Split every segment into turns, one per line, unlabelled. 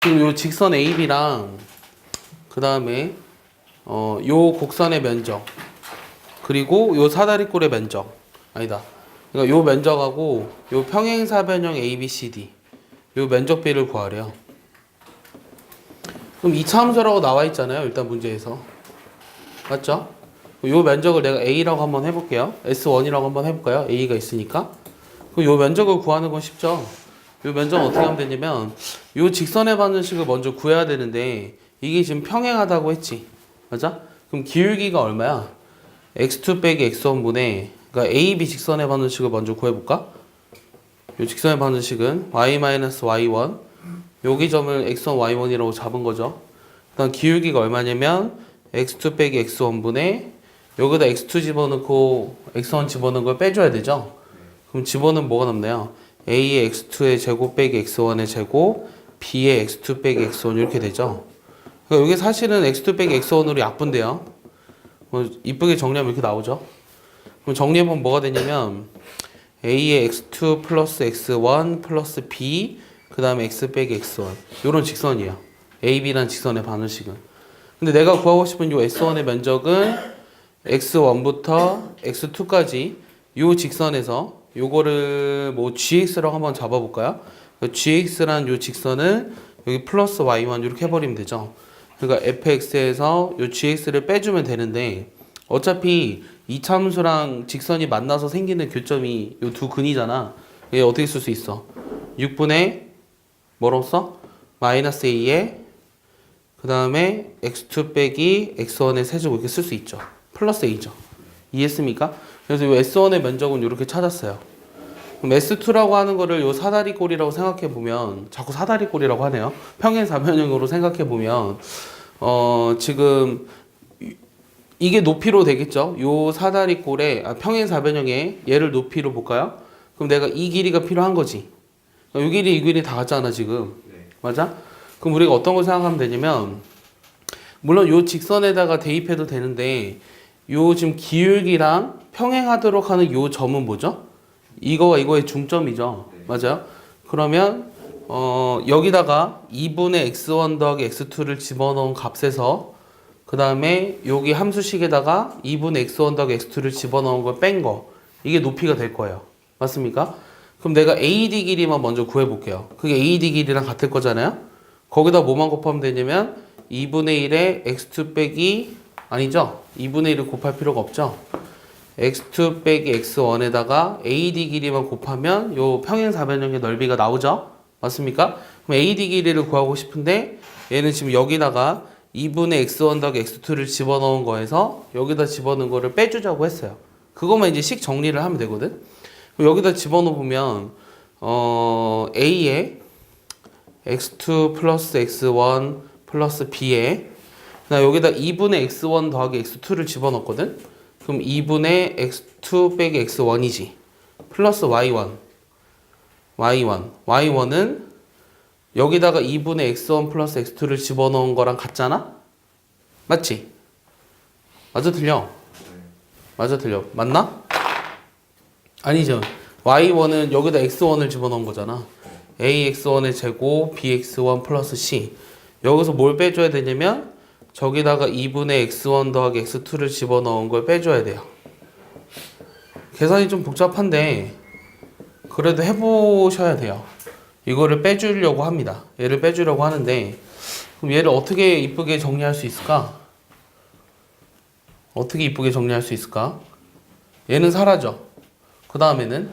지금 요 직선 AB랑 그 다음에 요 곡선의 면적 그리고 요 사다리꼴의 면적 아니다. 그러니까 요 면적하고 요 평행사변형 ABCD 요 면적비를 구하래요. 그럼 2차 함수라고 나와 있잖아요. 일단 문제에서. 맞죠? 요 면적을 내가 A라고 한번 해볼게요. S1이라고 한번 해볼까요? A가 있으니까. 그럼 요 면적을 구하는 건 쉽죠? 요 면적은 어떻게 하면 되냐면 요 직선의 방정식을 먼저 구해야 되는데 이게 지금 평행하다고 했지. 맞아? 그럼 기울기가 얼마야? x2 빼기 x1분의 그러니까 AB 직선의 방정식을 먼저 구해볼까? 요 직선의 방정식은 y-y1 여기 점을 x1, y1이라고 잡은 거죠. 그다음 기울기가 얼마냐면 x2 빼기 x1분의 여기다 x2 집어넣고 x1 집어넣은 걸 빼줘야 되죠. 그럼 집어넣으면 뭐가 남나요? a의 x2의 제곱 빼기 x1의 제곱 b의 x2 빼기 x1 이렇게 되죠. 그러니까 이게 사실은 x2 빼기 x1으로 약분돼요. 이쁘게 정리하면 이렇게 나오죠. 그럼 정리해보면 뭐가 되냐면 a의 x2 플러스 x1 플러스 b 그 다음에 x 빼기 x1 요런 직선이에요. ab란 직선의 방정식은. 근데 내가 구하고 싶은 요 s1의 면적은 x1부터 x2까지 요 직선에서 요거를 뭐 gx라고 한번 잡아볼까요? gx란 요 직선을 여기 플러스 y1 이렇게 해버리면 되죠. 그러니까 fx에서 요 gx를 빼주면 되는데 어차피 이차함수랑 직선이 만나서 생기는 교점이 요 두 근이잖아. 얘 어떻게 쓸 수 있어? 6분의 뭐라고 써? 마이너스 a에 그 다음에 x2 빼기 x1의 세제곱 이렇게 쓸 수 있죠. 플러스 a죠. 이해했습니까? 그래서 요 s1의 면적은 이렇게 찾았어요. 그럼 S2라고 하는 거를 요 사다리꼴이라고 생각해 보면 자꾸 사다리꼴이라고 하네요. 평행사변형으로 생각해 보면 지금 이게 높이로 되겠죠. 요 사다리꼴에 평행사변형에 얘를 높이로 볼까요? 그럼 내가 이 길이가 필요한 거지. 요 길이 이 길이 다 같잖아 지금.
네.
맞아? 그럼 우리가 어떤 걸 생각하면 되냐면 물론 요 직선에다가 대입해도 되는데 요 지금 기울기랑 평행하도록 하는 요 점은 뭐죠? 이거와 이거의 중점이죠.
네.
맞아요? 그러면 여기다가 2분의 x1 더하기 x2를 집어넣은 값에서 그 다음에 여기 함수식에다가 2분의 x1 더하기 x2를 집어넣은 걸 뺀 거 이게 높이가 될 거예요. 맞습니까? 그럼 내가 AD 길이만 먼저 구해볼게요. 그게 AD 길이랑 같을 거잖아요? 거기다 뭐만 곱하면 되냐면 2분의 1에 x2 빼기 아니죠? 2분의 1을 곱할 필요가 없죠? x2 빼기 x1에다가 AD 길이만 곱하면 요 평행사변형의 넓이가 나오죠? 맞습니까? 그럼 AD 길이를 구하고 싶은데 얘는 지금 여기다가 2분의 x1 더하기 x2를 집어넣은 거에서 여기다 집어넣은 거를 빼주자고 했어요. 그것만 이제 식 정리를 하면 되거든? 그럼 여기다 집어넣으면 A에 x2 플러스 x1 플러스 b에 여기다 2분의 x1 더하기 x2를 집어넣거든? 그럼 2분의 x2 빼기 x1이지. 플러스 y1. y1은 여기다가 2분의 x1 플러스 x2를 집어넣은 거랑 같잖아? 맞지? 맞아 틀려? 맞아 틀려. 맞나? 아니죠. y1은 여기다 x1을 집어넣은 거잖아. ax1의 제곱 bx1 플러스 c. 여기서 뭘 빼줘야 되냐면 저기다가 2분의 x1 더하기 x2를 집어넣은 걸 빼줘야 돼요. 계산이 좀 복잡한데 그래도 해보셔야 돼요. 이거를 빼주려고 합니다. 얘를 빼주려고 하는데 그럼 얘를 어떻게 이쁘게 정리할 수 있을까? 어떻게 이쁘게 정리할 수 있을까? 얘는 사라져. 그 다음에는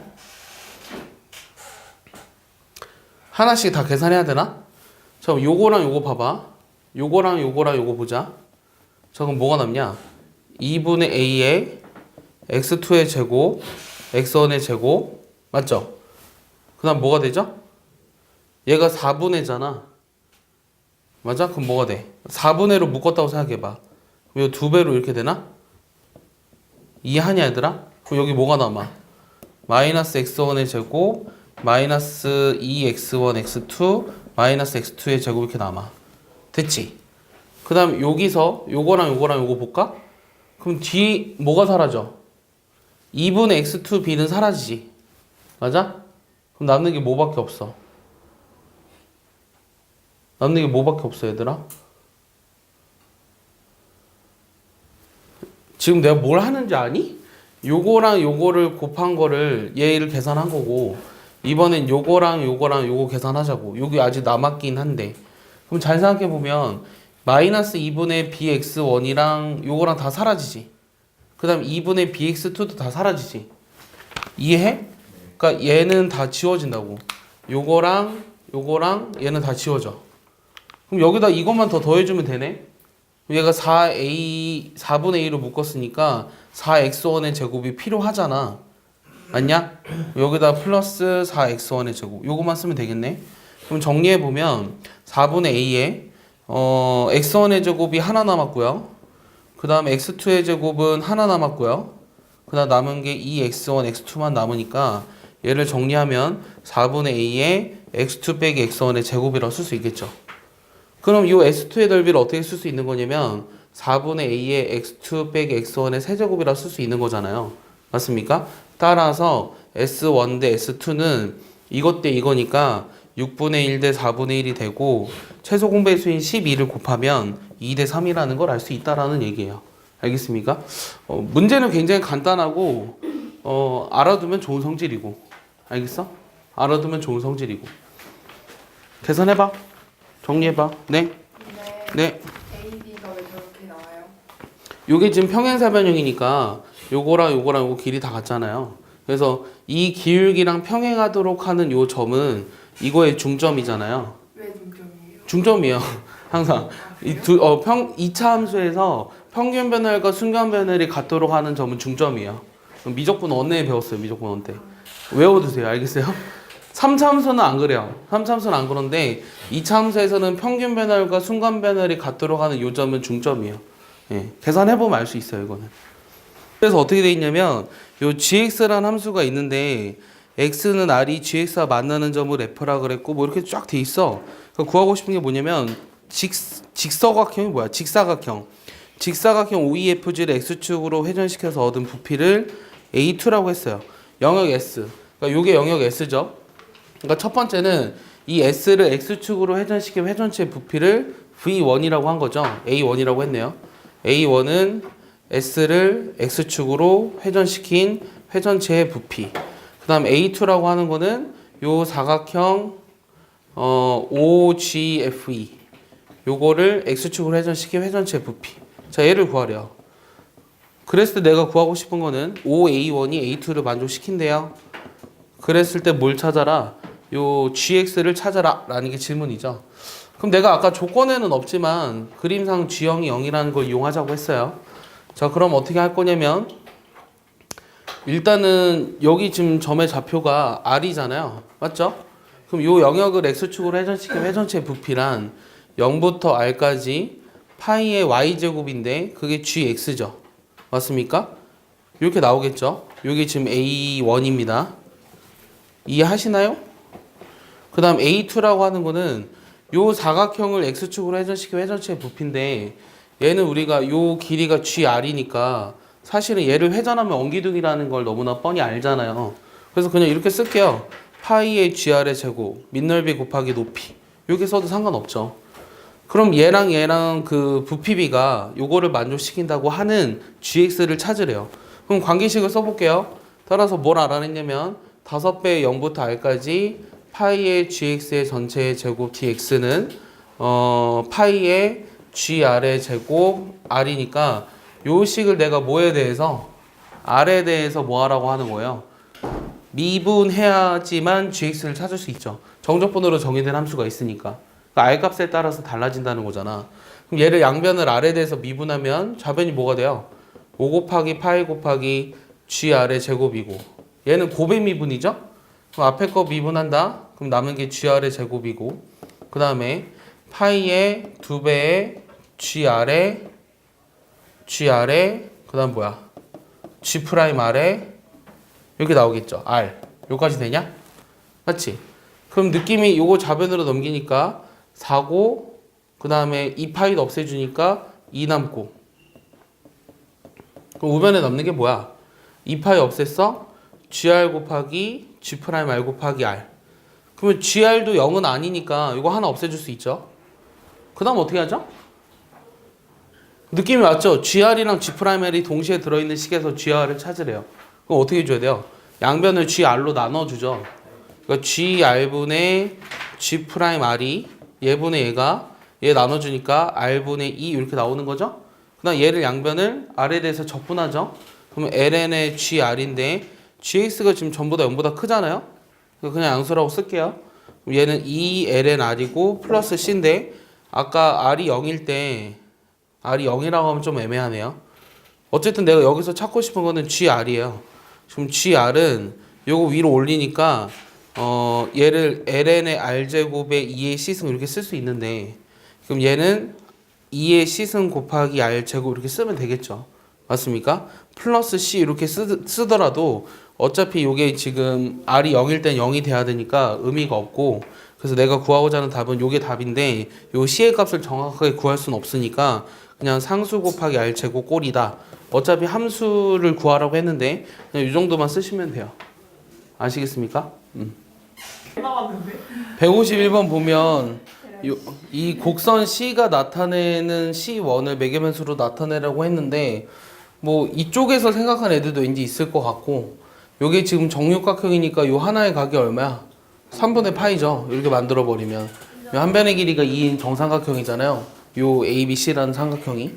하나씩 다 계산해야 되나? 자, 요거랑 요거 봐봐. 요거랑 요거랑 요거 보자. 자, 그럼 뭐가 남냐? 2분의 a에 x2의 제곱, x1의 제곱, 맞죠? 그 다음 뭐가 되죠? 얘가 4분의잖아. 맞아? 그럼 뭐가 돼? 4분의로 묶었다고 생각해봐. 그럼 이거 2배로 이렇게 되나? 이해하냐 얘들아? 그럼 여기 뭐가 남아? 마이너스 x1의 제곱, 마이너스 2x1, x2, 마이너스 x2의 제곱 이렇게 남아. 됐지? 그 다음 여기서 요거랑 요거랑 요거 볼까? 그럼 뒤 뭐가 사라져? 2분의 x2b는 사라지지. 맞아? 그럼 남는 게 뭐밖에 없어? 남는 게 뭐밖에 없어 얘들아? 지금 내가 뭘 하는지 아니? 요거랑 요거를 곱한 거를 얘를 계산한 거고 이번엔 요거랑 요거랑 요거 계산하자고. 여기 아직 남았긴 한데 그럼 잘 생각해 보면 마이너스 2분의 bx1이랑 요거랑 다 사라지지. 그 다음 2분의 bx2도 다 사라지지. 이해해? 그러니까 얘는 다 지워진다고. 요거랑 요거랑 얘는 다 지워져. 그럼 여기다 이것만 더 더해주면 되네. 얘가 4분의 2로 묶었으니까 4x1의 제곱이 필요하잖아. 맞냐? 여기다 플러스 4x1의 제곱. 요거만 쓰면 되겠네. 그럼 정리해보면 4분의 a에 x1의 제곱이 하나 남았고요. 그 다음 x2의 제곱은 하나 남았고요. 그 다음 남은 게 2x1, x2만 남으니까 얘를 정리하면 4분의 a에 x2 빼기 x1의 제곱이라고 쓸 수 있겠죠. 그럼 이 S2의 넓이를 어떻게 쓸 수 있는 거냐면 4분의 A의 X2 빼기 X1의 세제곱이라 쓸 수 있는 거잖아요. 맞습니까? 따라서 S1 대 S2는 이것 대 이거니까 6분의 1 대 4분의 1이 되고 최소 공배수인 12를 곱하면 2 대 3이라는 걸 알 수 있다라는 얘기예요. 알겠습니까? 문제는 굉장히 간단하고 알아두면 좋은 성질이고 알겠어? 알아두면 좋은 성질이고 계산해봐. 정리해봐. 네? 네.
A, B가 왜 저렇게 나와요?
요게 지금 평행사변형이니까 요거랑 요거랑 요거 길이 다 같잖아요. 그래서 이 기울기랑 평행하도록 하는 요 점은 이거의 중점이잖아요.
왜 중점이에요?
중점이에요. 항상 이차 함수에서 평균 변열과 순간 변열이 같도록 하는 점은 중점이에요. 미적분 언에 배웠어요. 미적분 언 때. 외워두세요. 알겠어요? 3차 함수는 안 그래요. 3차 함수는 안 그런데 2차 함수에서는 평균 변열과 순간 변열이 같도록 하는 요 점은 중점이에요. 예, 계산해보면 알 수 있어요, 이거는. 그래서 어떻게 돼 있냐면 요 gx라는 함수가 있는데 x는 r이 gx와 만나는 점을 f라 그랬고 뭐 이렇게 쫙 돼 있어. 그러니까 구하고 싶은 게 뭐냐면 직사각형이 뭐야? 직사각형. 직사각형 OEFG를 x축으로 회전시켜서 얻은 부피를 A2라고 했어요. 영역 S. 그러니까 요게 영역 S죠. 그러니까 첫 번째는 이 S를 X축으로 회전시킨 회전체의 부피를 V1이라고 한 거죠. A1이라고 했네요. A1은 S를 X축으로 회전시킨 회전체의 부피. 그 다음 A2라고 하는 거는 요 사각형 OGFE 요거를 X축으로 회전시킨 회전체의 부피. 자, 얘를 구하래요. 그랬을 때 내가 구하고 싶은 거는 OA1이 A2를 만족시킨대요. 그랬을 때 뭘 찾아라? 요 gx를 찾아라 라는 게 질문이죠. 그럼 내가 아까 조건에는 없지만 그림상 g형이 0이라는 걸 이용하자고 했어요. 자, 그럼 어떻게 할 거냐면 일단은 여기 지금 점의 좌표가 r이잖아요. 맞죠? 그럼 요 영역을 x축으로 회전시킨 회전체의 부피란 0부터 r까지 파이의 y제곱인데 그게 gx죠. 맞습니까? 이렇게 나오겠죠? 이게 지금 A1입니다. 이해하시나요? 그 다음 A2라고 하는 거는 요 사각형을 X축으로 회전시킨 회전체의 부피인데 얘는 우리가 요 길이가 GR이니까 사실은 얘를 회전하면 엉기둥이라는 걸 너무나 뻔히 알잖아요. 그래서 그냥 이렇게 쓸게요. 파이의 GR의 제곱, 밑넓이 곱하기 높이. 이렇게 써도 상관없죠. 그럼 얘랑 그 부피비가 요거를 만족시킨다고 하는 GX를 찾으래요. 그럼 관계식을 써볼게요. 따라서 뭘 알아냈냐면 5배의 0부터 r까지 파이의 gx의 전체의 제곱 dx는 파이의 gr의 제곱 r이니까 요 식을 내가 뭐에 대해서 r에 대해서 뭐 하라고 하는 거예요? 미분해야지만 gx를 찾을 수 있죠. 정적분으로 정의된 함수가 있으니까. 그러니까 r값에 따라서 달라진다는 거잖아. 그럼 얘를 양변을 r에 대해서 미분하면 좌변이 뭐가 돼요? 5 곱하기 파이 곱하기 gr의 제곱이고 얘는 고배 미분이죠? 그럼 앞에 거 미분한다? 그럼 남은 게 gr의 제곱이고 그 다음에 파이의 2배의 gr의 그 다음 뭐야? g'r에 이렇게 나오겠죠? r 여기까지 되냐? 맞지? 그럼 느낌이 요거 좌변으로 넘기니까 4고 그 다음에 2파이도 없애주니까 2 남고 그럼 우변에 남는 게 뭐야? 2파이 없앴어? gr 곱하기 g'r 곱하기 r 그러면 gr도 0은 아니니까 이거 하나 없애줄 수 있죠? 그 다음 어떻게 하죠? 느낌이 왔죠? GR이랑 G'L이 동시에 들어있는 식에서 GR을 찾으래요. 그럼 어떻게 해줘야 돼요? 양변을 GR로 나눠주죠. 그러니까 GR분의 G'R이 얘분의 얘 나눠주니까 R분의 2 이렇게 나오는 거죠? 그 다음 얘를 양변을 R에 대해서 적분하죠? 그러면 ln의 GR인데 GX가 지금 전부 다 0보다 크잖아요? 그냥 양수라고 쓸게요. 얘는 2lnR이고 플러스 C인데 아까 R이 0일 때 R이 0이라고 하면 좀 애매하네요. 어쨌든 내가 여기서 찾고 싶은 거는 GR이에요. 지금 GR은 요거 위로 올리니까 얘를 ln의 R제곱에 2의 C승 이렇게 쓸 수 있는데 그럼 얘는 2의 C승 곱하기 R제곱 이렇게 쓰면 되겠죠. 맞습니까? 플러스 C 이렇게 쓰더라도 어차피 요게 지금 R이 0일 땐 0이 돼야 되니까 의미가 없고 그래서 내가 구하고자 하는 답은 요게 답인데 요 C의 값을 정확하게 구할 수는 없으니까 그냥 상수 곱하기 R제곱 꼴이다. 어차피 함수를 구하라고 했는데 그냥 이 정도만 쓰시면 돼요. 아시겠습니까? 151번 보면 이 곡선 C가 나타내는 C1을 매개변수로 나타내라고 했는데 뭐 이쪽에서 생각한 애들도 왠지 있을 것 같고 요게 지금 정육각형이니까 요 하나의 각이 얼마야? 3분의 파이죠. 이렇게 만들어 버리면 요 한 변의 길이가 2인 정삼각형이잖아요. 요 ABC라는 삼각형이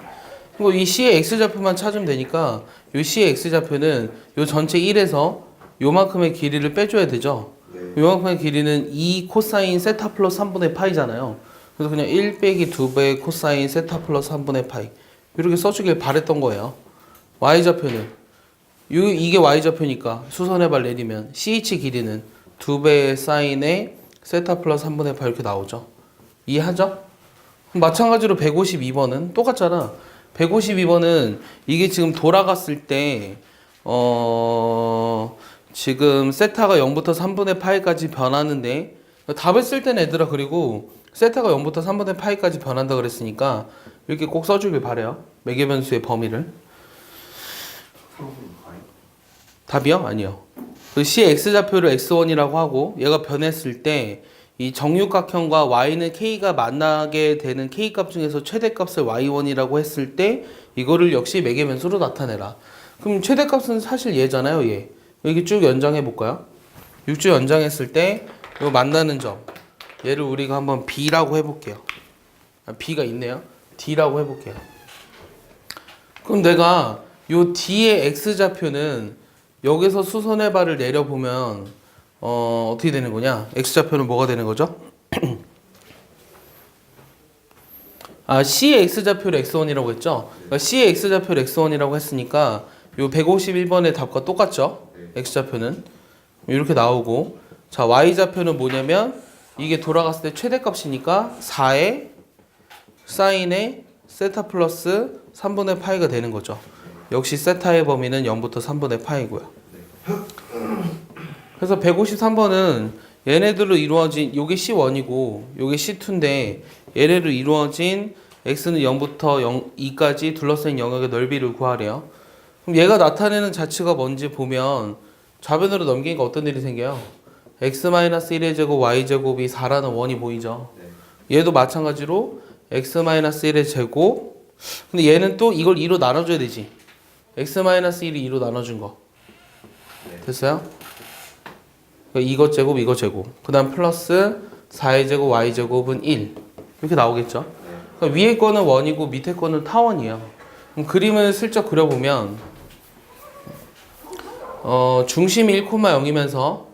그리고 이 C의 X좌표만 찾으면 되니까 요 C의 X좌표는 요 전체 1에서 요만큼의 길이를 빼줘야 되죠. 요만큼의 길이는 2 코사인 세타 플러스 3분의 파이잖아요. 그래서 그냥 1 빼기 2배 코사인 세타 플러스 3분의 파이 이렇게 써주길 바랬던 거예요. Y좌표는 이게 Y좌표니까 수선해발 내리면 CH 길이는 2배의 사인의 세타 플러스 3분의 파이 이렇게 나오죠. 이해하죠? 마찬가지로 152번은 똑같잖아. 152번은 이게 지금 돌아갔을 때 지금 세타가 0부터 3분의 파이까지 변하는데 답을 쓸 때는 얘들아 그리고 세타가 0부터 3분의 파이까지 변한다 그랬으니까 이렇게 꼭 써주길 바래요. 매개변수의 범위를. 답이요? 아니요. 그 C의 X좌표를 X1이라고 하고 얘가 변했을 때 이 정육각형과 Y는 K가 만나게 되는 K값 중에서 최대값을 Y1이라고 했을 때 이거를 역시 매개변수로 나타내라. 그럼 최대값은 사실 얘잖아요. 얘. 여기 쭉 연장해 볼까요? 6주 연장했을 때 이거 만나는 점 얘를 우리가 한번 B라고 해볼게요. B가 있네요. D라고 해볼게요. 그럼 내가 요 D의 X좌표는 여기서 수선의 발을 내려보면 어떻게 되는 거냐? X좌표는 뭐가 되는 거죠? C의 X좌표를 X1이라고 했죠? 그러니까 C의 X좌표를 X1이라고 했으니까 요 151번의 답과 똑같죠? X좌표는 이렇게 나오고 자 Y좌표는 뭐냐면 이게 돌아갔을 때 최대값이니까 4의 사인의 세타 플러스 3분의 파이가 되는 거죠. 역시 세타의 범위는 0부터 3분의 파이고요. 그래서 153번은 얘네들로 이루어진 요게 C1이고 요게 C2인데 얘네로 이루어진 x는 0부터 2까지 둘러싸인 영역의 넓이를 구하래요. 그럼 얘가 나타내는 자체가 뭔지 보면 좌변으로 넘기니까 어떤 일이 생겨요? x-1의 제곱 y제곱이 4라는 원이 보이죠. 얘도 마찬가지로 x-1의 제곱 근데 얘는 또 이걸 2로 나눠줘야 되지. x-1이 2로 나눠준 거 됐어요? 그러니까 이것 제곱 이것 제곱 그 다음 플러스 4의 제곱 y제곱은 1 이렇게 나오겠죠. 그러니까 위에 거는 원이고 밑에 거는 타원이에요. 그럼 그림을 슬쩍 그려보면 중심이 1,0이면서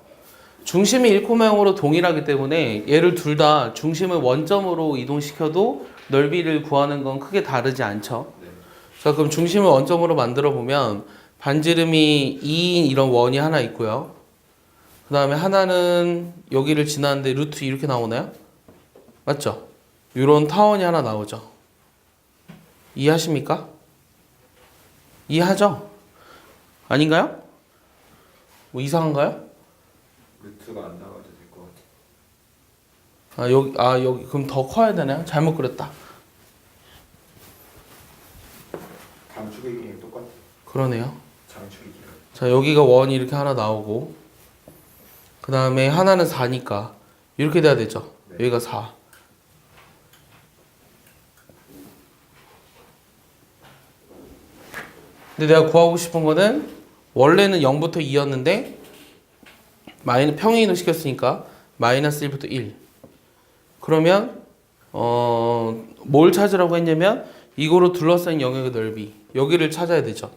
중심이 1,0으로 동일하기 때문에 얘를 둘 다 중심을 원점으로 이동시켜도 넓이를 구하는 건 크게 다르지 않죠. 자 그럼 중심을 원점으로 만들어 보면 반지름이 2인 이런 원이 하나 있고요. 그 다음에 하나는 여기를 지나는데 루트 이렇게 나오나요? 맞죠? 이런 타원이 하나 나오죠. 이해하십니까? 이해하죠? 아닌가요? 뭐 이상한가요?
루트가 안 나와도 될 것 같아요.
여기 그럼 더 커야 되나요? 잘못 그렸다.
단축의 길이랑 똑같아.
그러네요.
장축의 길이.
자 여기가 원이 이렇게 하나 나오고 그 다음에 하나는 4니까 이렇게 돼야 되죠.
네.
여기가 4 근데 내가 구하고 싶은 거는 원래는 0부터 2였는데 평행이동 시켰으니까 마이너스 1부터 1. 그러면 뭘 찾으라고 했냐면 이거로 둘러싸인 영역의 넓이 여기를 찾아야 되죠.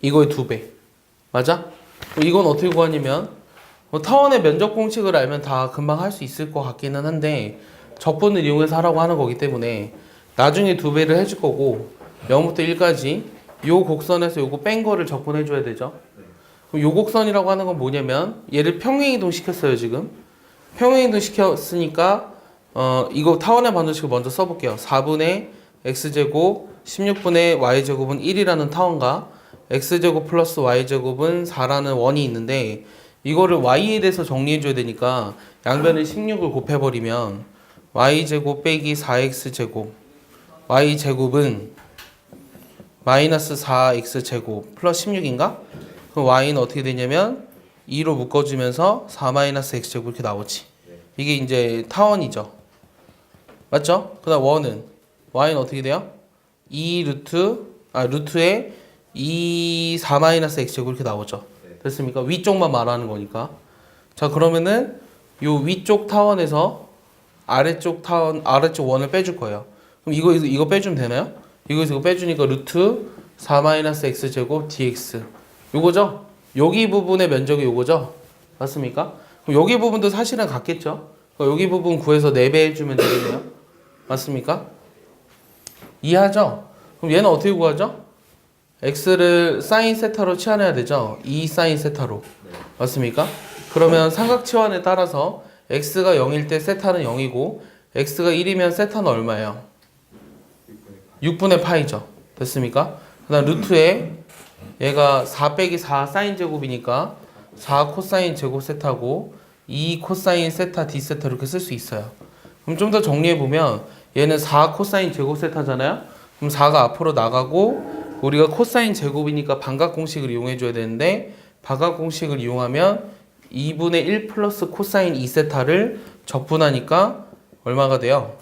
이거의 2배. 맞아? 그럼 이건 어떻게 구하냐면 타원의 면적 공식을 알면 다 금방 할 수 있을 것 같기는 한데 적분을 이용해서 하라고 하는 거기 때문에 나중에 2배를 해줄 거고 0부터 1까지 요 곡선에서 요거 뺀 거를 적분해 줘야 되죠. 그럼 요 곡선이라고 하는 건 뭐냐면 얘를 평행이동 시켰어요. 지금 평행이동 시켰으니까 이거 타원의 반도식을 먼저 써볼게요. 4분의 x제곱 16분의 y제곱은 1이라는 타원과 x제곱 플러스 y제곱은 4라는 원이 있는데 이거를 y에 대해서 정리해줘야 되니까 양변에 16을 곱해버리면 y제곱 빼기 4x제곱 y제곱은 마이너스 4x제곱 플러스 16인가? 그럼 y는 어떻게 되냐면 2로 묶어주면서 4 마이너스 x제곱 이렇게 나오지. 이게 이제 타원이죠. 맞죠? 그 다음 원은 y는 어떻게 돼요? 2 루트에 2 4 마이너스 x제곱 이렇게 나오죠. 됐습니까? 위쪽만 말하는 거니까. 자 그러면은 요 위쪽 타원에서 아래쪽 원을 빼줄 거예요. 그럼 이거 빼주면 되나요? 이거 빼주니까 루트 4 마이너스 x제곱 dx 요거죠? 여기 부분의 면적이 요거죠? 맞습니까? 그럼 여기 부분도 사실은 같겠죠? 그러니까 여기 부분 구해서 4배 해주면 되겠네요. 맞습니까? 이해하죠? 그럼 얘는 어떻게 구하죠? x를 사인 세타로 치환해야 되죠? 2 사인 세타로. 맞습니까? 그러면 삼각 치환에 따라서 x가 0일 때 세타는 0이고 x가 1이면 세타는 얼마예요? 6분의 파이죠. 됐습니까? 그 다음 루트에 얘가 4 빼기 4 사인 제곱이니까 4 코사인 제곱 세타고 2 코사인 세타 d 세타 이렇게 쓸 수 있어요. 그럼 좀 더 정리해보면 얘는 4 코사인 제곱 세타잖아요. 그럼 4가 앞으로 나가고 우리가 코사인 제곱이니까 반각 공식을 이용해줘야 되는데 반각 공식을 이용하면 2분의 1 플러스 코사인 2세타를 적분하니까 얼마가 돼요?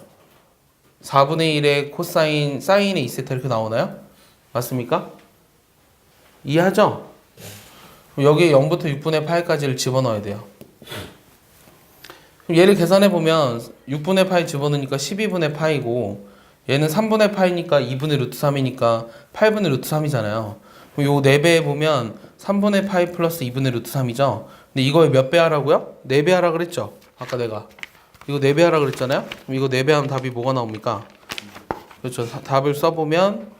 4분의 1의 코사인 사인의 2세타 이렇게 나오나요? 맞습니까? 이해하죠? 여기에 0부터 6분의 파이까지를 집어넣어야 돼요. 그럼 얘를 계산해보면 6분의 파이 집어넣으니까 12분의 파이고 얘는 3분의 파이니까 2분의 루트 3이니까 8분의 루트 3이잖아요. 그럼 요 4배 해보면 3분의 파이 플러스 2분의 루트 3이죠. 근데 이거에 몇 배 하라고요? 4배 하라 그랬죠? 아까 내가 이거 4배 하라 그랬잖아요. 그럼 이거 4배 하면 답이 뭐가 나옵니까? 그렇죠. 답을 써보면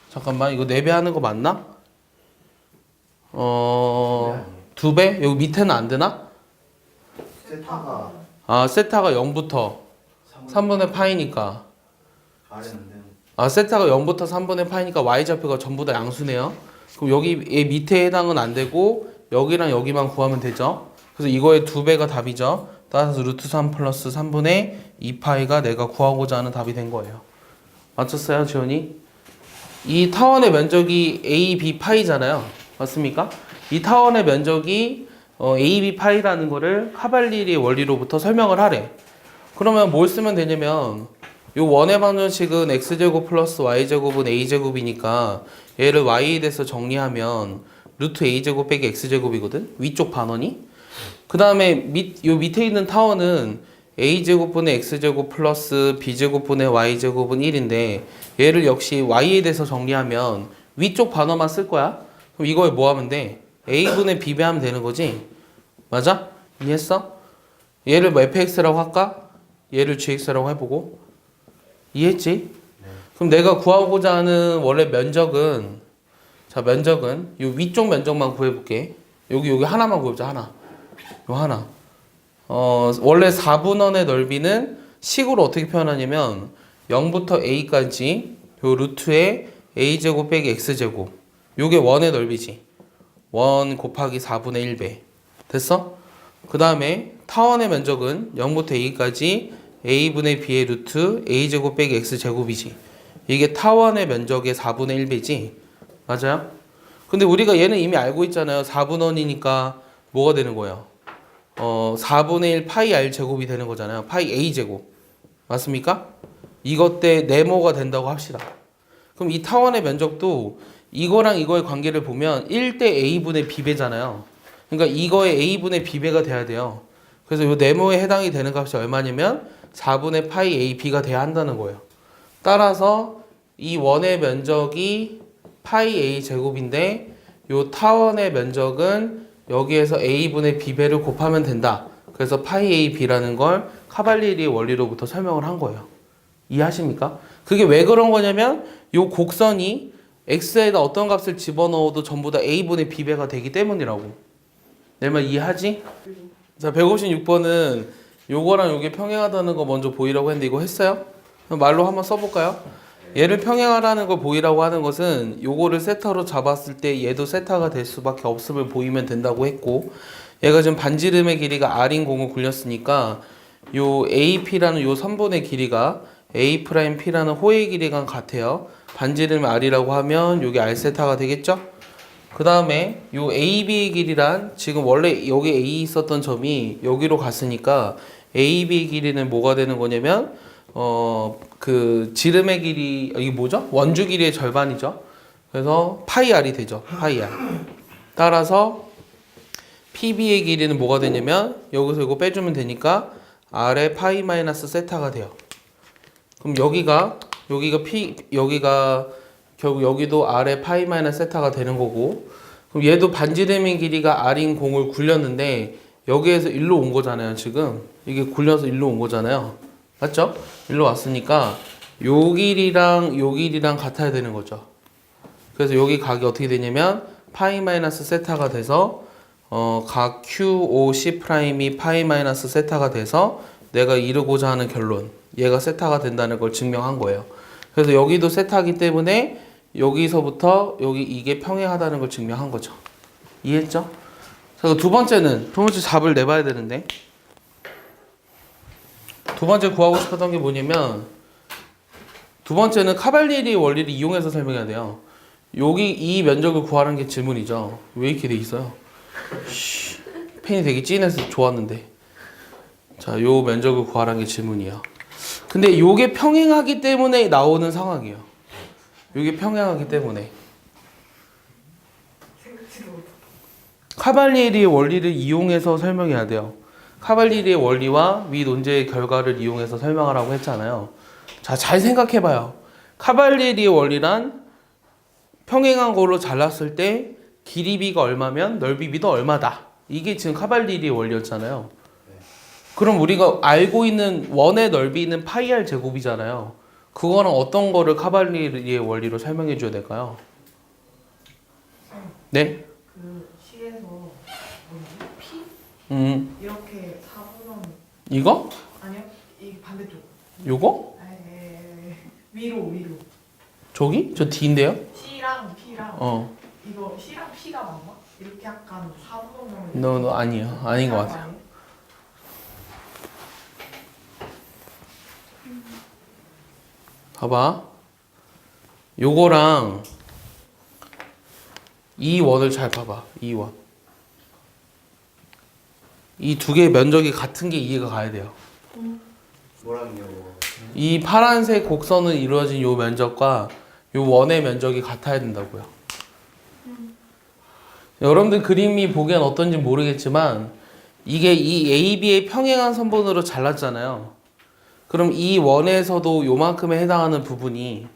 잠깐만 이거 4배 하는 거 맞나? 2배? 여기 밑에는 안 되나? 세타가 0부터 3분의 파이니까 세타가 0부터 3분의 파이니까 y좌표가 전부 다 양수네요. 그럼 여기 밑에 해당은 안 되고 여기랑 여기만 구하면 되죠. 그래서 이거의 2배가 답이죠. 따라서 루트 3 플러스 3분의 2파이가 내가 구하고자 하는 답이 된 거예요. 맞췄어요, 지원이? 이 타원의 면적이 AB 파이잖아요. 맞습니까? 이 타원의 면적이 AB 파이라는 거를 카발리리의 원리로부터 설명을 하래. 그러면 뭘 쓰면 되냐면 요 원의 방정식은 x제곱 플러스 y제곱은 a제곱이니까 얘를 y에 대해서 정리하면 루트 a제곱 빼기 x제곱이거든? 위쪽 반원이. 그 다음에 요 밑에 있는 타원은 a제곱분의 x제곱 플러스 b제곱분의 y제곱은 1인데 얘를 역시 y에 대해서 정리하면 위쪽 반원만 쓸 거야. 그럼 이거에 뭐 하면 돼? a분의 b 배하면 되는 거지? 맞아? 이해했어? 얘를 뭐 fx라고 할까? 얘를 gx라고 해보고 이해했지? 네. 그럼 내가 구하고자 하는 원래 면적은 요 위쪽 면적만 구해볼게. 여기 하나만 구해보자. 하나. 요 하나. 원래 4분원의 넓이는 식으로 어떻게 표현하냐면 0부터 a까지 요 루트에 a제곱 빼기 x제곱 요게 원의 넓이지. 1 곱하기 4분의 1배. 됐어? 그 다음에 타원의 면적은 0부터 a까지 a분의 b의 루트 a제곱 빼기 x제곱이지. 이게 타원의 면적의 4분의 1배지. 맞아요? 근데 우리가 얘는 이미 알고 있잖아요. 4분원이니까 뭐가 되는 거예요? 4분의 1 파이 r 제곱이 되는 거잖아요. 파이 a 제곱. 맞습니까? 이것 때 네모가 된다고 합시다. 그럼 이 타원의 면적도 이거랑 이거의 관계를 보면 1대 a분의 b배잖아요. 그러니까 이거의 a분의 b배가 돼야 돼요. 그래서 이 네모에 해당이 되는 값이 얼마냐면 4분의 파이 ab가 돼야 한다는 거예요. 따라서 이 원의 면적이 파이 a 제곱인데 이 타원의 면적은 여기에서 a분의 b배를 곱하면 된다. 그래서 파이 ab라는 걸 카발리리의 원리로부터 설명을 한 거예요. 이해하십니까? 그게 왜 그런 거냐면 이 곡선이 x에다 어떤 값을 집어넣어도 전부 다 a분의 b배가 되기 때문이라고. 내 말 이해하지? 자, 156번은 요거랑 요게 평행하다는 거 먼저 보이라고 했는데 이거 했어요? 그럼 말로 한번 써볼까요? 얘를 평행하라는 걸 보이라고 하는 것은 요거를 세타로 잡았을 때 얘도 세타가 될 수밖에 없음을 보이면 된다고 했고, 얘가 지금 반지름의 길이가 r인 공을 굴렸으니까 요 AP라는 요 선분의 길이가 A'P라는 호의 길이가 같아요. 반지름 r이라고 하면 요게 r 세타가 되겠죠? 그 다음에 요 AB의 길이란 지금 원래 여기 A 있었던 점이 여기로 갔으니까 AB의 길이는 뭐가 되는 거냐면 그 지름의 길이 이게 뭐죠? 원주 길이의 절반이죠. 그래서 파이 r이 되죠. 파이 r. 따라서 PB의 길이는 뭐가 되냐면 여기서 이거 빼주면 되니까 r의 파이 마이너스 세타가 돼요. 그럼 여기가 결국 여기도 r의 파이 마이너스 세타가 되는 거고, 그럼 얘도 반지름의 길이가 r인 공을 굴렸는데 여기에서 일로 온 거잖아요. 지금 이게 굴려서 일로 온 거잖아요. 맞죠? 일로 왔으니까 요 길이랑 같아야 되는 거죠. 그래서 여기 각이 어떻게 되냐면 파이 마이너스 세타가 돼서 각 QOC 프라임이 파이 마이너스 세타가 돼서 내가 이루고자 하는 결론, 얘가 세타가 된다는 걸 증명한 거예요. 그래서 여기도 세타이기 때문에 여기서부터 여기 이게 평행하다는 걸 증명한 거죠. 이해했죠? 자, 두 번째 답을 내봐야 되는데, 두 번째 구하고 싶었던 게 뭐냐면, 두 번째는 카발리리의 원리를 이용해서 설명해야 돼요. 여기 이 면적을 구하라는 게 질문이죠. 왜 이렇게 돼 있어요? 펜이 되게 진해서 좋았는데. 자, 요 면적을 구하라는 게 질문이에요. 근데 요게 평행하기 때문에 나오는 상황이에요. 요게 평행하기 때문에. 카발리리의 원리를 이용해서 설명해야 돼요. 카발리리의 원리와 위 논제의 결과를 이용해서 설명하라고 했잖아요. 자, 잘 생각해봐요. 카발리리의 원리란 평행한 걸로 잘랐을 때 길이 b가 얼마면 넓이 b도 얼마다. 이게 지금 카발리리의 원리였잖아요. 그럼 우리가 알고 있는 원의 넓이는 파이 r 제곱이잖아요. 그거랑 어떤 거를 카발리리의 원리로 설명해 줘야 될까요? 네?
그 시에서 뭐지? P? 이렇게 4분원
이거?
아니요? 이 반대쪽.
요거?
위로.
저기? 저 D인데요?
C랑 P랑 이거 C랑 P가 맞나? 이렇게 약간 4분원을
No, 아니에요. 아닌 것 같아요. 봐봐. 요거랑 이 원을 잘 봐봐. 이 원. 이 두 개의 면적이 같은 게 이해가 가야 돼요.
뭐랑요?
이 파란색 곡선을 이루어진 요 면적과 요 원의 면적이 같아야 된다고요. 여러분들 그림이 보기엔 어떤지 모르겠지만 이게 이 AB의 평행한 선분으로 잘랐잖아요. 그럼 이 원에서도 요만큼에 해당하는 부분이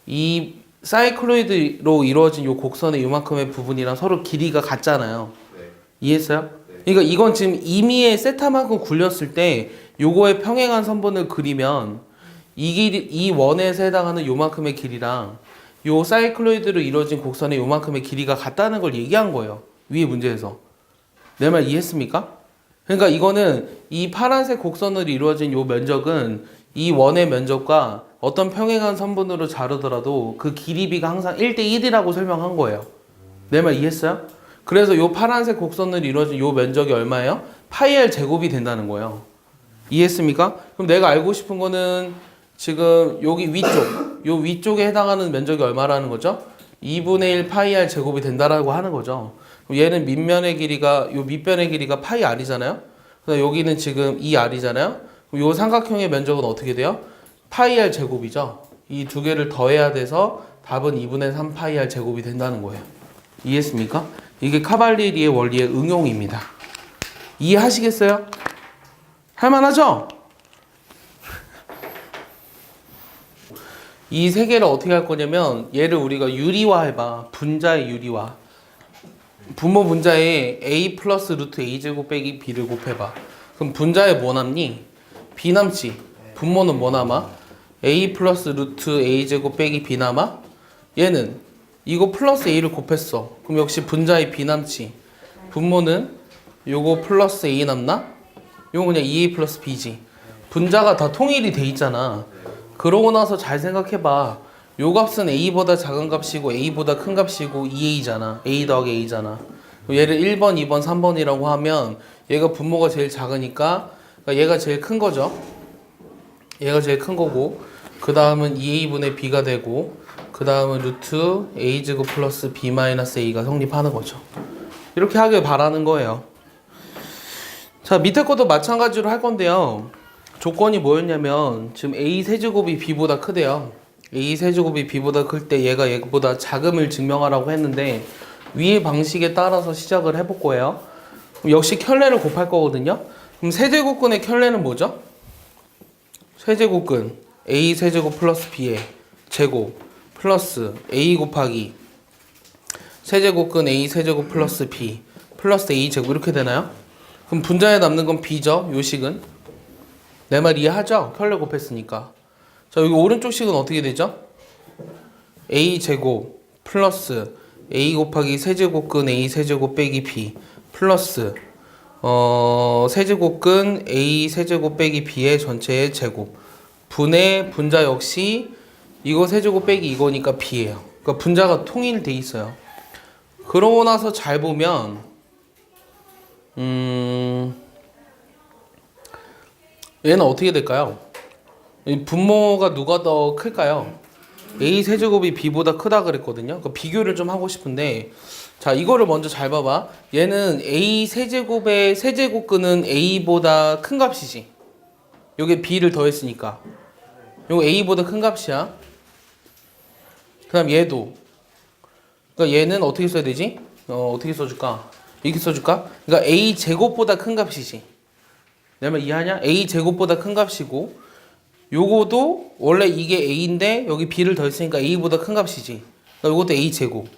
이 사이클로이드로 이루어진 요 곡선의 요만큼의 부분이랑 서로 길이가 같잖아요.
네.
이해했어요?
네.
그러니까 이건 지금 임의의 세타만큼 굴렸을 때 요거의 평행한 선분을 그리면 이 원에서 해당하는 요만큼의 길이랑 요 사이클로이드로 이루어진 곡선의 요만큼의 길이가 같다는 걸 얘기한 거예요. 위에 문제에서. 내 말 이해했습니까? 그러니까 이거는 이 파란색 곡선으로 이루어진 요 면적은 이 원의 면적과 어떤 평행한 선분으로 자르더라도 그 길이 비가 항상 1대1이라고 설명한 거예요. 내 말 이해했어요? 그래서 요 파란색 곡선으로 이루어진 요 면적이 얼마예요? 파이 r 제곱이 된다는 거예요. 이해했습니까? 그럼 내가 알고 싶은 거는 지금 여기 요 위쪽에 해당하는 면적이 얼마라는 거죠? 2분의 1 파이 r 제곱이 된다라고 하는 거죠. 그럼 얘는 밑면의 길이가 요 밑변의 길이가 파이 r이잖아요. 그다음 여기는 지금 2r이잖아요. 그럼 요 삼각형의 면적은 어떻게 돼요? 파이 r 제곱이죠. 이 두 개를 더해야 돼서 답은 2분의 3 파이 r 제곱이 된다는 거예요. 이해했습니까? 이게 카발리리의 원리의 응용입니다. 이해하시겠어요? 할만하죠? 이 세 개를 어떻게 할 거냐면 얘를 우리가 유리화 해봐. 분자의 유리화. 분모 분자에 a 플러스 루트 a 제곱 빼기 b를 곱해봐. 그럼 분자에 뭐 남니? b 남지. 분모는 뭐 남아? a 플러스 루트 a 제곱 빼기 b 남아? 얘는 이거 플러스 a를 곱했어. 그럼 역시 분자에 b 남지. 분모는 요거 플러스 a 남나? 요거 그냥 2a 플러스 b지. 분자가 다 통일이 돼 있잖아. 그러고 나서 잘 생각해봐. 요 값은 a보다 작은 값이고 a보다 큰 값이고 2a잖아. a 더하기 a잖아. 얘를 1번, 2번, 3번이라고 하면 얘가 분모가 제일 작으니까 그러니까 얘가 제일 큰 거죠. 얘가 제일 큰 거고 그 다음은 2a분의 b가 되고 그 다음은 루트 a제곱 플러스 b 마이너스 a가 성립하는 거죠. 이렇게 하길 바라는 거예요. 자, 밑에 것도 마찬가지로 할 건데요. 조건이 뭐였냐면 지금 a 세제곱이 b보다 크대요. a 세제곱이 b보다 클 때 얘가 얘보다 작음을 증명하라고 했는데 위의 방식에 따라서 시작을 해볼 거예요. 그럼 역시 켤레를 곱할 거거든요. 그럼 세제곱근의 켤레는 뭐죠? 세제곱근 a 세제곱 플러스 b의 제곱 플러스 a 곱하기 세제곱근 a 세제곱 플러스 b 플러스 a 제곱 이렇게 되나요? 그럼 분자에 남는 건 b죠. 요 식은 내 말 이해하죠? 켤레 곱했으니까. 자, 여기 오른쪽 식은 어떻게 되죠? a 제곱 플러스 a 곱하기 세제곱근 a 세제곱 빼기 b 플러스 세제곱근 a 세제곱 빼기 b의 전체의 제곱 분의 분자 역시 이거 세제곱 빼기 이거니까 b예요. 그러니까 분자가 통일돼 있어요. 그러고 나서 잘 보면 얘는 어떻게 될까요? 분모가 누가 더 클까요? a 세제곱이 b보다 크다 그랬거든요. 그 비교를 좀 하고 싶은데 자, 이거를 먼저 잘 봐봐. 얘는 a 세제곱의 세제곱근은 a보다 큰 값이지. 요게 b를 더했으니까 요거 a보다 큰 값이야. 그 다음 얘도 그러니까 얘는 어떻게 써야 되지? 어떻게 써줄까? 이렇게 써줄까? 그러니까 a 제곱보다 큰 값이지. 내 말 이해하냐? a 제곱보다 큰 값이고 요거도 원래 이게 a인데 여기 b를 더했으니까 a보다 큰 값이지. 그러니까 요것도 a 제곱.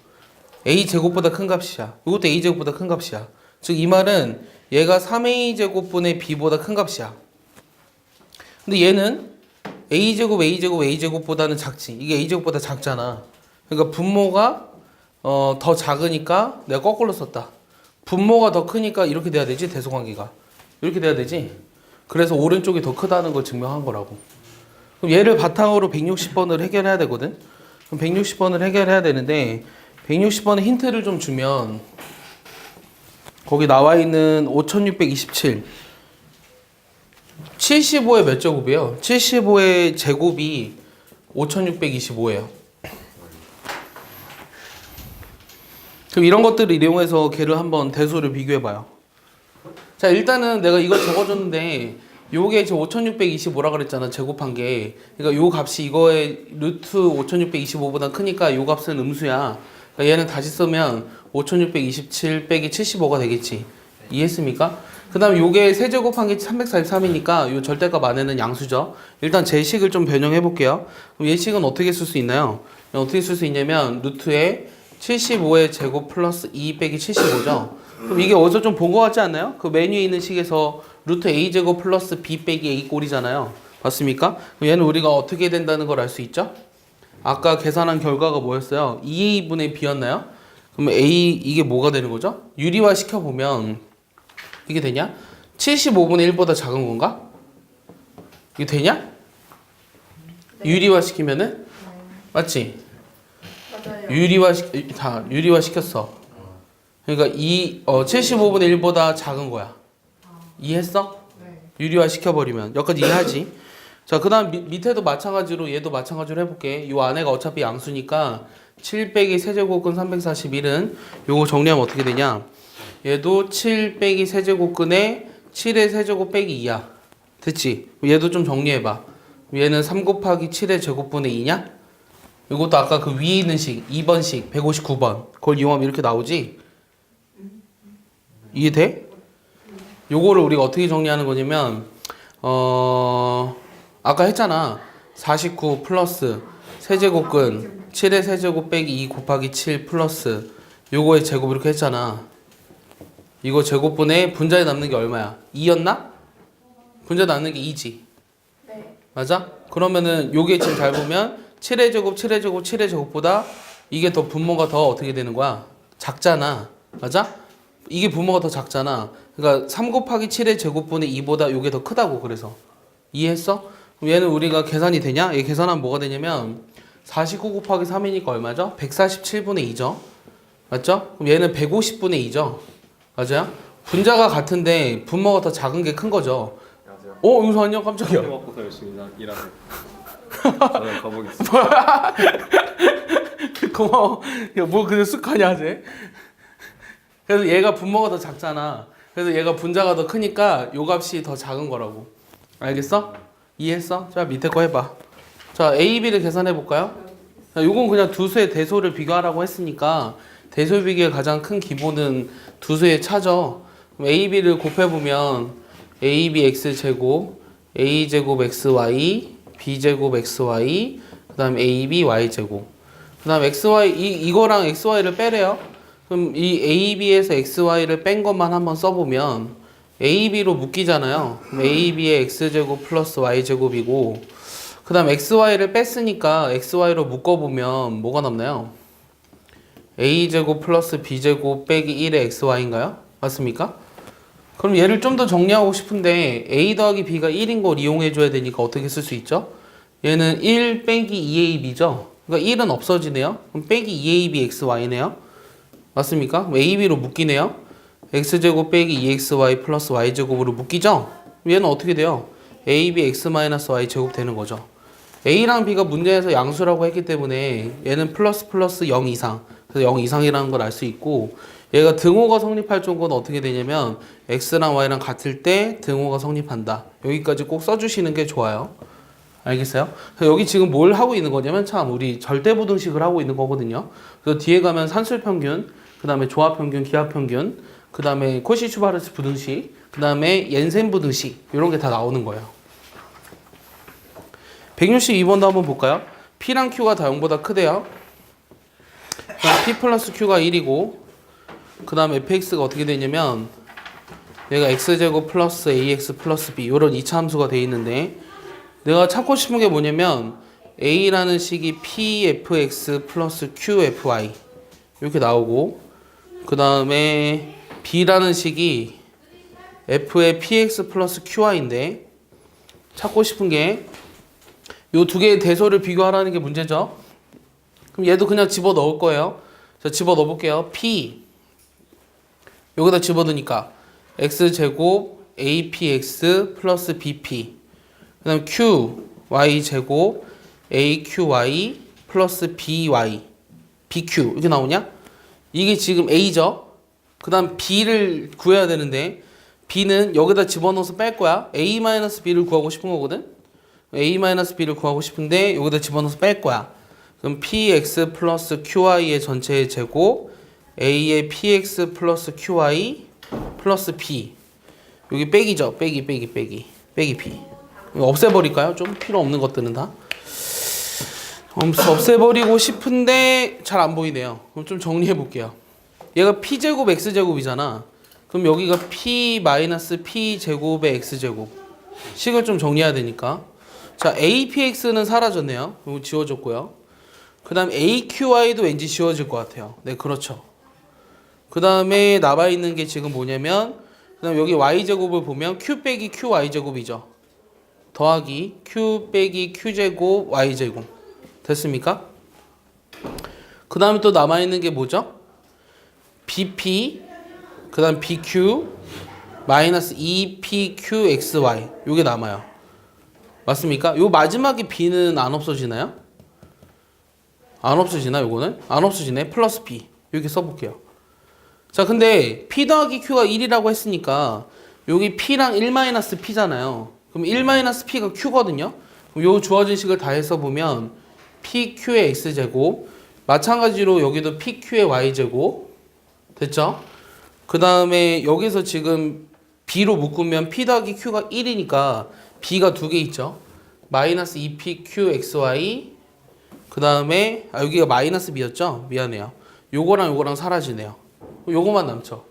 a 제곱보다 큰 값이야. 요것도 a 제곱보다 큰 값이야. 즉 이 말은 얘가 3a 제곱분의 b보다 큰 값이야. 근데 얘는 a 제곱 a 제곱 a 제곱보다는 작지. 이게 a 제곱보다 작잖아. 그러니까 분모가 더 작으니까 내가 거꾸로 썼다. 분모가 더 크니까 이렇게 돼야 되지. 대소관계가 이렇게 돼야 되지. 그래서 오른쪽이 더 크다는 걸 증명한 거라고. 그럼 얘를 바탕으로 160번을 해결해야 되거든. 그럼 160번을 해결해야 되는데 160번에 힌트를 좀 주면 거기 나와 있는 5627 75의 몇 제곱이에요? 75의 제곱이 5625예요. 그럼 이런 것들을 이용해서 걔를 한번 대소를 비교해봐요. 자, 일단은 내가 이걸 적어줬는데 요게 지금 5625라 그랬잖아. 제곱한 게. 그러니까 요 값이 이거의 루트 5625보다 크니까 요 값은 음수야. 그러니까 얘는 다시 쓰면 5627 빼기 75가 되겠지. 이해했습니까? 그 다음 요게 세제곱한 게 343이니까 요 절대값 안에는 양수죠. 일단 제 식을 좀 변형해 볼게요. 그럼 얘 식은 어떻게 쓸 수 있나요? 어떻게 쓸 수 있냐면 루트에 75의 제곱 플러스 2 빼기 75죠. 그럼 이게 어디서 좀 본 것 같지 않나요? 그 메뉴에 있는 식에서 루트 a제곱 플러스 b 빼기 a 꼴이잖아요. 맞습니까? 그럼 얘는 우리가 어떻게 된다는 걸 알 수 있죠? 아까 계산한 결과가 뭐였어요? 2a분의 b였나요? 그러면 a 이게 뭐가 되는 거죠? 유리화 시켜보면 이게 되냐? 75분의 1보다 작은 건가? 이게 되냐? 유리화 시키면은? 맞지?
맞아요.
유리화 시켰어. 그러니까 75분의 1보다 작은 거야. 이해했어?
네.
유리화 시켜버리면 여기까지 이해하지? 자, 그 다음 밑에도 마찬가지로 얘도 마찬가지로 해볼게. 이 안에가 어차피 양수니까 7 빼기 세제곱근 341은 요거 정리하면 어떻게 되냐? 얘도 7 빼기 세제곱근에 7의 세제곱 빼기 2야. 됐지? 얘도 좀 정리해봐. 얘는 3 곱하기 7의 제곱분의 2냐? 이것도 아까 그 위에 있는 식 2번식 159번 그걸 이용하면 이렇게 나오지? 이해돼? 요거를 우리가 어떻게 정리하는 거냐면 아까 했잖아 49 플러스 세제곱근 7의 세제곱 빼기 2 곱하기 7 플러스 요거의 제곱 이렇게 했잖아. 이거 제곱분의 분자에 남는 게 얼마야? 2였나? 분자에 남는 게 2지.
네.
맞아? 그러면은 요게 지금 잘 보면 7의 제곱 7의 제곱 7의 제곱보다 이게 더 분모가 더 어떻게 되는 거야? 작잖아. 맞아? 이게 분모가 더 작잖아. 그러니까 3 곱하기 7의 제곱분의 2보다 요게 더 크다고. 그래서 이해했어? 그럼 얘는 우리가 계산이 되냐? 얘 계산하면 뭐가 되냐면 49 곱하기 3이니까 얼마죠? 147분의 2죠. 맞죠? 그럼 얘는 150분의 2죠. 맞아요? 분자가 같은데 분모가 더 작은 게 큰 거죠.
안녕하세요.
여기서 안녕 깜짝이야.
커피 먹고서 열심히 일하세요. 저는 가보겠습니다.
고마워. 야, 뭐 그냥 쑥하냐 쟤. 그래서 얘가 분모가 더 작잖아. 그래서 얘가 분자가 더 크니까 요 값이 더 작은 거라고. 알겠어? 이해했어? 자 밑에 거 해봐. 자 A, B를 계산해 볼까요? 자, 요건 그냥 두 수의 대소를 비교하라고 했으니까 대소 비교의 가장 큰 기본은 두 수의 차죠. 그럼 A, B를 곱해보면 AB X제곱 A제곱 XY B제곱 XY 그 다음 AB Y제곱 그 다음 XY 이거랑 XY를 빼래요. 그럼 이 AB에서 XY를 뺀 것만 한번 써보면 AB로 묶이잖아요. 그럼 AB의 X제곱 플러스 Y제곱이고 그 다음 XY를 뺐으니까 XY로 묶어보면 뭐가 남나요? A제곱 플러스 B제곱 빼기 1의 XY인가요? 맞습니까? 그럼 얘를 좀 더 정리하고 싶은데 A 더하기 B가 1인 걸 이용해줘야 되니까 어떻게 쓸 수 있죠? 얘는 1 빼기 2AB죠? 그러니까 1은 없어지네요. 그럼 빼기 2AB XY네요. 맞습니까? 그럼 AB로 묶이네요. X제곱 빼기 2XY 플러스 Y제곱으로 묶이죠? 얘는 어떻게 돼요? AB X-Y 제곱 되는 거죠. A랑 B가 문제에서 양수라고 했기 때문에 얘는 플러스 0 이상 그래서 0 이상이라는 걸 알 수 있고 얘가 등호가 성립할 정도는 어떻게 되냐면 X랑 Y랑 같을 때 등호가 성립한다. 여기까지 꼭 써주시는 게 좋아요. 알겠어요? 그래서 여기 지금 뭘 하고 있는 거냐면 참 우리 절대부등식을 하고 있는 거거든요. 그래서 뒤에 가면 산술평균, 그 다음에 조합평균, 기하평균, 그 다음에 코시슈바르츠 부등식, 그 다음에 옌센 부등식 이런 게 다 나오는 거예요. 162번도 한번 볼까요? P랑 Q가 다 0보다 크대요. P 플러스 Q가 1이고 그 다음 fx가 어떻게 되냐면 얘가 x제곱 플러스 ax 플러스 b 이런 2차 함수가 돼 있는데 내가 찾고 싶은 게 뭐냐면 a라는 식이 pfx 플러스 qfy 이렇게 나오고 그 다음에 b라는 식이 f의 px 플러스 qy인데 찾고 싶은 게 요 두 개의 대소를 비교하라는 게 문제죠. 그럼 얘도 그냥 집어넣을 거예요. 자, 집어넣어볼게요. p 여기다 집어넣으니까 x제곱 apx 플러스 bp 그 다음 q y제곱 aqy 플러스 by bq 이렇게 나오냐? 이게 지금 a죠. 그 다음 b를 구해야 되는데 b는 여기다 집어넣어서 뺄 거야. a-b를 구하고 싶은 거거든. a-b를 구하고 싶은데 여기다 집어넣어서 뺄 거야. 그럼 px 플러스 qy의 전체의 제곱 a의 px 플러스 qy 플러스 b 여기 빼기죠. 빼기 b 이거 없애버릴까요? 좀 필요 없는 것들은 다 없애버리고 싶은데 잘 안 보이네요. 그럼 좀 정리해 볼게요. 얘가 p제곱 x제곱이잖아. 그럼 여기가 p 마이너스 p제곱의 x제곱 식을 좀 정리해야 되니까 자 apx는 사라졌네요. 이거 지워졌고요. 그 다음 aqy도 왠지 지워질 것 같아요. 네 그렇죠. 그 다음에 남아있는 게 지금 뭐냐면 그 다음 여기 y제곱을 보면 q 빼기 qy제곱이죠. 더하기 q 빼기 q제곱 y제곱 됐습니까? 그 다음에 또 남아있는 게 뭐죠? bp 그 다음 bq 마이너스 2pqxy 요게 남아요. 맞습니까? 요 마지막에 b는 안 없어지나요? 안 없어지나 요거는? 안 없어지네. 플러스 b 이렇게 써볼게요. 자 근데 p 더하기 q가 1이라고 했으니까 여기 p랑 1-p잖아요. 그럼 1-p가 q거든요. 요 주어진 식을 다 해서 보면 PQ의 X제곱, 마찬가지로 여기도 PQ의 Y제곱, 됐죠? 그 다음에 여기서 지금 B로 묶으면 P 더하기 Q가 1이니까 B가 두 개 있죠? 마이너스 2PQXY, 그 다음에 여기가 마이너스 B였죠? 미안해요. 요거랑 요거랑 사라지네요. 요거만 남죠.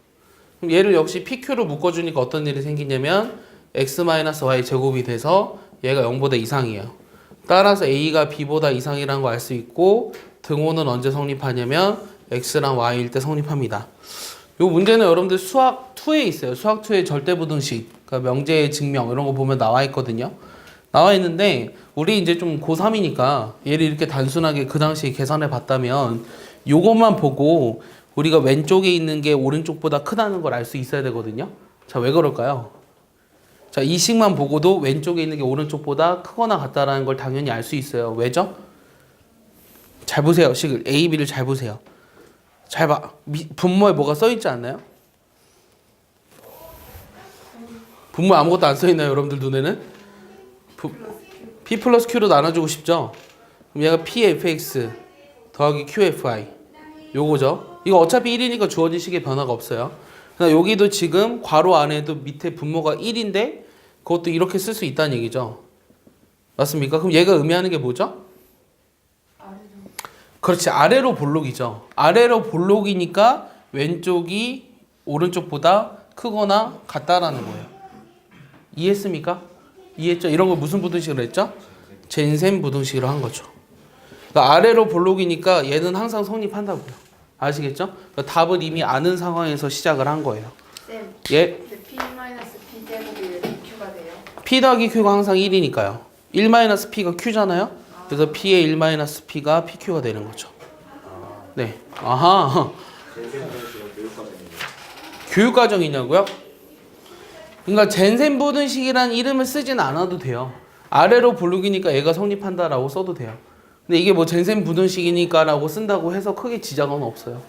그럼 얘를 역시 PQ로 묶어주니까 어떤 일이 생기냐면 X-Y 제곱이 돼서 얘가 0보다 이상이에요. 따라서 A가 B보다 이상이라는 거 알 수 있고 등호는 언제 성립하냐면 X랑 Y일 때 성립합니다. 요 문제는 여러분들 수학 2에 있어요. 수학 2의 절대부등식, 그러니까 명제의 증명 이런 거 보면 나와 있거든요. 나와 있는데 우리 이제 좀 고3이니까 얘를 이렇게 단순하게 그 당시에 계산해 봤다면 요것만 보고 우리가 왼쪽에 있는 게 오른쪽보다 크다는 걸 알 수 있어야 되거든요. 자, 왜 그럴까요? 자, 이 식만 보고도 왼쪽에 있는 게 오른쪽보다 크거나 같다라는 걸 당연히 알 수 있어요. 왜죠? 잘 보세요. 식을 A, B를 잘 보세요. 잘 봐. 분모에 뭐가 써 있지 않나요? 분모에 아무것도 안 써 있나요, 여러분들 눈에는? P 플러스 Q로 나눠주고 싶죠? 그럼 얘가 PFX 더하기 QFI 요거죠. 이거 어차피 1이니까 주어진 식의 변화가 없어요. 그러나 여기도 지금 괄호 안에도 밑에 분모가 1인데 그것도 이렇게 쓸 수 있다는 얘기죠. 맞습니까? 그럼 얘가 의미하는 게 뭐죠? 그렇지, 아래로 볼록이죠. 아래로 볼록이니까 왼쪽이 오른쪽보다 크거나 같다라는 거예요. 이해했습니까? 이해했죠? 이런 걸 무슨 부등식으로 했죠? 젠셈 부등식으로 한 거죠. 그러니까 아래로 볼록이니까 얘는 항상 성립한다고요. 아시겠죠? 그러니까 답을 이미 아는 상황에서 시작을 한 거예요.
쌤.
예.
근데 P-P 제곱이 왜 PQ가 돼요?
P 더하기 Q가 항상 1이니까요. 1-P가 Q잖아요. 그래서 P의 1-P가 PQ가 되는 거죠. 네. 아하. 교육과정이냐고요? 그러니까 젠셈 부등식이라는 이름을 쓰진 않아도 돼요. 아래로 볼록이니까 얘가 성립한다라고 써도 돼요. 근데 이게 뭐 젠셈 부등식이니까라고 쓴다고 해서 크게 지장은 없어요.